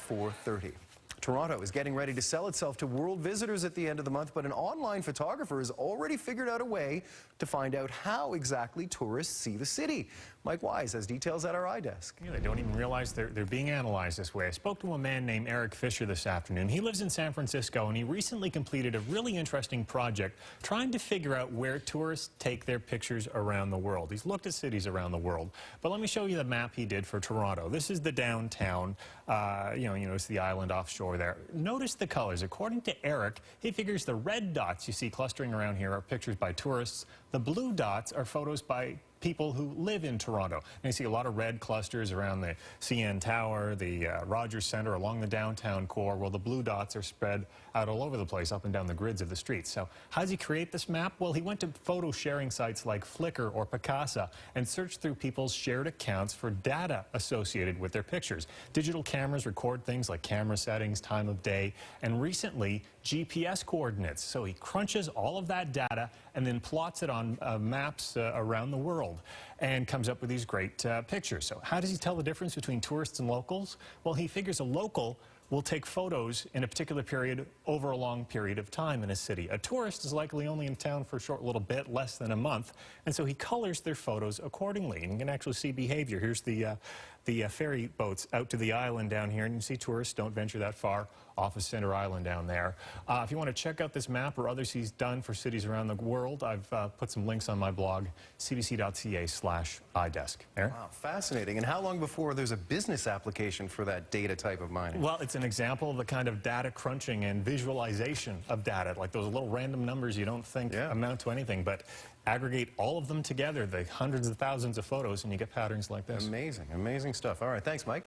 4:30. Toronto is getting ready to sell itself to world visitors at the end of the month, but an online photographer has already figured out a way to find out how exactly tourists see the city. Mike Wise has details at our iDesk. Yeah, they don't even realize they're being analyzed this way. I spoke to a man named Eric Fisher this afternoon. He lives in San Francisco, and he recently completed a really interesting project trying to figure out where tourists take their pictures around the world. He's looked at cities around the world, but let me show you the map he did for Toronto. This is the downtown, it's the island offshore there. Notice the colors. According to Eric, he figures the red dots you see clustering around here are pictures by tourists. The blue dots are photos by people who live in Toronto. And you see a lot of red clusters around the CN Tower, the Rogers Centre, along the downtown core. Well, the blue dots are spread out all over the place, up and down the grids of the streets. So how does he create this map? Well, he went to photo sharing sites like Flickr or Picasa and searched through people's shared accounts for data associated with their pictures. Digital cameras record things like camera settings, time of day, and recently GPS coordinates. So he crunches all of that data and then plots it on maps around the world and comes up with these great pictures. So how does he tell the difference between tourists and locals? Well, he figures a local will take photos in a particular period over a long period of time in a city. A tourist is likely only in town for a short little bit, less than a month, and so he colors their photos accordingly. And you can actually see behavior. Here's the ferry boats out to the island down here, and you see tourists don't venture that far off of Center Island down there. If you want to check out this map or others he's done for cities around the world, I've put some links on my blog, cbc.ca/iDesk. Wow, fascinating. And how long before there's a business application for that data type of mining? Well, it's an example of the kind of data crunching and visualization of data, like those little random numbers you don't think amount to anything, but aggregate all of them together, the hundreds of thousands of photos, and you get patterns like this. Amazing, amazing stuff. All right, thanks, Mike.